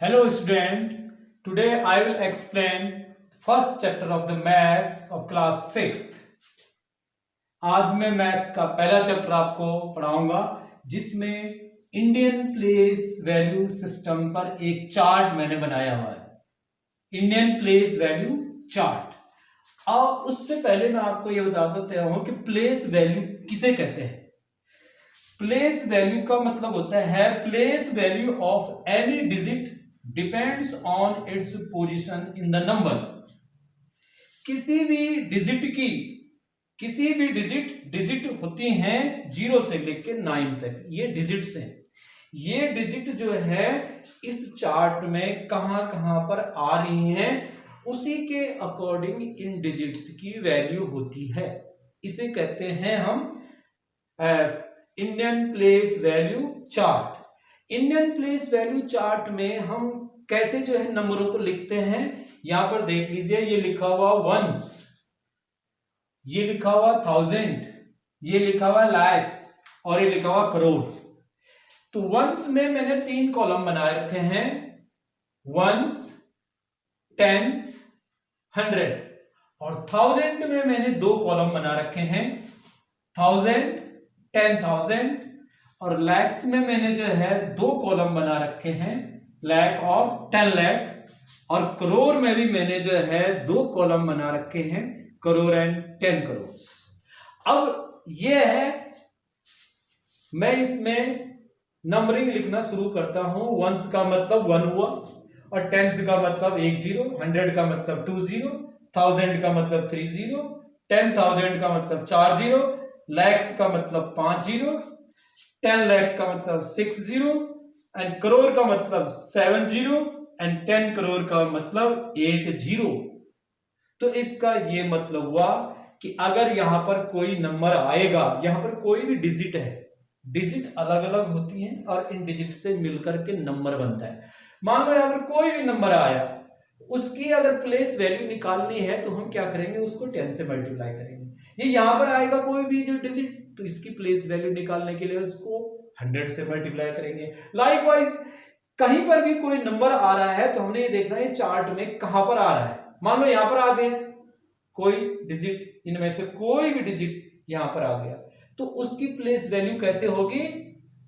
Hello student, today I will explain first chapter of the maths of class 6th. आज मैं maths का पहला chapter आपको पढ़ाऊंगा जिसमें इंडियन प्लेस वैल्यू सिस्टम पर एक चार्ट मैंने बनाया हुआ है, इंडियन प्लेस वैल्यू चार्ट। और उससे पहले मैं आपको यह बता देता हूं कि प्लेस वैल्यू किसे कहते हैं। प्लेस वैल्यू का मतलब होता है place value of any digit depends on its position in the number. किसी भी डिजिट होती हैं 0 से लेकर 9 तक, ये डिजिट्स हैं। ये डिजिट जो है इस चार्ट में कहां कहां पर आ रही हैं, उसी के अकॉर्डिंग इन डिजिट्स की वैल्यू होती है। इसे कहते हैं हम Indian place value chart. Indian place value chart में हम कैसे जो है नंबरों को लिखते हैं, यहां पर देख लीजिए, ये लिखा हुआ वंस, ये लिखा हुआ थाउजेंड, ये लिखा हुआ लैक्स और ये लिखा हुआ करोड़। तो वंस में मैंने 3 कॉलम बनाए रखे हैं, वंस, टेंस, 100। और थाउजेंड में मैंने 2 कॉलम बना रखे हैं, 1000, 10,000। और लैक्स में मैंने जो है 2 कॉलम बना रखे हैं, लाख और 10 लाख। और करोड़ में भी मैंने जो है 2 कॉलम बना रखे हैं, करोड़ एंड 10 करोड़। अब ये है, मैं इसमें नंबरिंग लिखना शुरू करता हूं। वंस का मतलब 1 हुआ, और टेंस का मतलब 1 0, 100 का मतलब 2 0, 1000 का मतलब 3 0, 10,000 का मतलब 4 0, लैक्स का मतलब 5 0, 10 लाख का मतलब 6 0, एंड करोड़ का मतलब 7 0, एंड 10 करोड़ का मतलब 8 0। तो इसका ये मतलब हुआ कि अगर यहां पर कोई नंबर आएगा, यहां पर कोई भी डिजिट है, डिजिट अलग अलग होती हैं और इन डिजिट से मिलकर के नंबर बनता है। मान लो यहां पर कोई भी नंबर आया, उसकी अगर प्लेस वैल्यू निकालनी है तो हम क्या करेंगे, उसको 10 से मल्टीप्लाई करेंगे। ये यहां पर आएगा कोई भी जो डिजिट, तो इसकी प्लेस वैल्यू निकालने के लिए उसको 100 से मल्टीप्लाई करेंगे। लाइकवाइज कहीं पर भी कोई नंबर आ रहा है तो हमने ये देखना है चार्ट में कहां पर आ रहा है। मान लो यहां पर आ गया कोई डिजिट, इनमें से कोई भी डिजिट यहां पर आ गया, तो उसकी प्लेस वैल्यू कैसे होगी,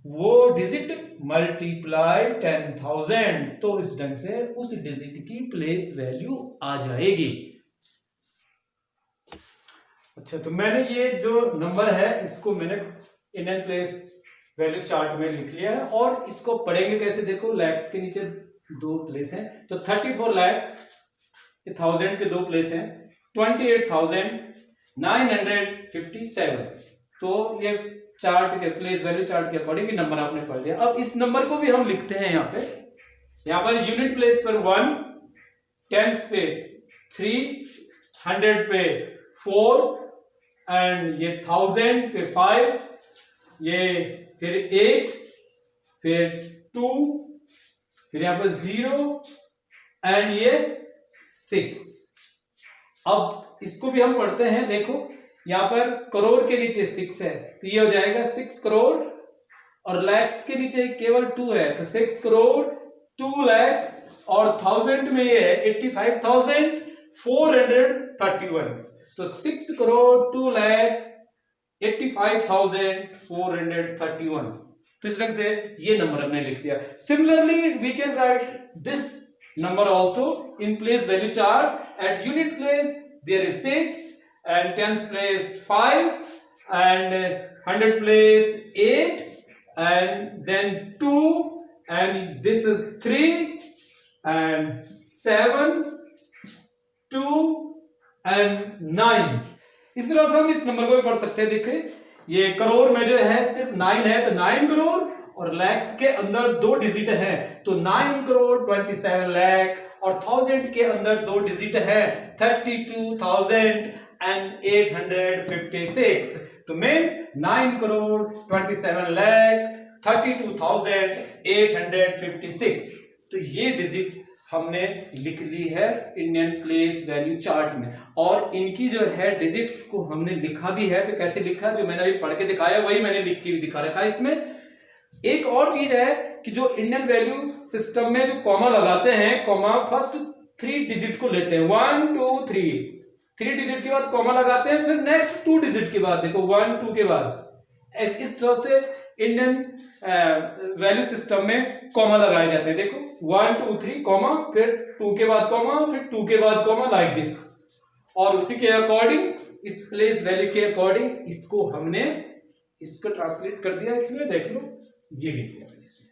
वो डिजिट मल्टीप्लाई 10,000, तो इस ढंग से उस डिजिट की प्लेस वैल्यू आ जाएगी। अच्छा, तो मैंने ये जो नंबर है इसको मैंने इंडियन प्लेस वैल्यू चार्ट में लिख लिया है। और इसको पढ़ेंगे कैसे, देखो लैक्स के नीचे 2 प्लेस हैं, तो 34 लाख, 1000 के 2 प्लेस हैं, 28,957। तो ये चार्ट के प्लेस वैल्यू चार्ट के अकॉर्डिंग नंबर आपने पढ़ लिया। अब इस नंबर को भी हम लिखते हैं यहां पर यूनिट प्लेस पर 1, टेंस पे 3, 100 पे 4, एंड ये 1000 पे 5, ये फिर 8, फिर 2, फिर यहां पर 0 एंड ये 6। अब इसको भी हम पढ़ते हैं, देखो यहां पर करोड़ के नीचे 6 है तो ये हो जाएगा 6 करोड़, और लैक्स के नीचे केवल 2 है तो 6 करोड़ 2 लाख, और 1000 में ये है 85,431, तो 6 करोड़ 2 लाख 85,431। तो इस तरह से ये नंबर हमने लिख दिया। Similarly we can write this number also in place value chart. At unit place there is 6, and tens place 5, and 100 place 8, and then 2, and this is 3, and 7, 2, and 9। इस तरह से हम इस नंबर को भी पढ़ सकते हैं। देखिए ये करोड़ में जो है सिर्फ 9 है तो 9 करोड़, और लैक्स के अंदर 2 डिजिट है तो 9 करोड़ 27 लाख, और 1000 के अंदर 2 डिजिट है 32,856, तो मींस 9 करोड़ 27 लाख 32,856। तो ये डिजिट हमने लिख ली है इंडियन प्लेस वैल्यू चार्ट में, और इनकी जो है डिजिट्स को हमने लिखा भी है। तो कैसे लिखा, जो मैंने अभी पढ़ के दिखाया वही मैंने लिख के भी दिखा रखा है। इसमें एक और चीज है कि जो इंडियन वैल्यू सिस्टम में जो कॉमा लगाते हैं, कॉमा फर्स्ट 3 डिजिट को लेते हैं, 1 2 3 डिजिट के बाद कॉमा लगाते हैं, फिर नेक्स्ट 2 डिजिट के बाद देखो 1 2 के बाद इस तरह से इंडियन वैल्यू सिस्टम में कॉमा लगाए जाते हैं। देखो 1 2 3 कॉमा, फिर 2 के बाद कॉमा, फिर 2 के बाद कॉमा, लाइक दिस। और उसी के अकॉर्डिंग, इस प्लेस वैल्यू के अकॉर्डिंग इसको हमने इसको ट्रांसलेट कर दिया इसमें, देख लो ये लिख दिया मैंने इसमें।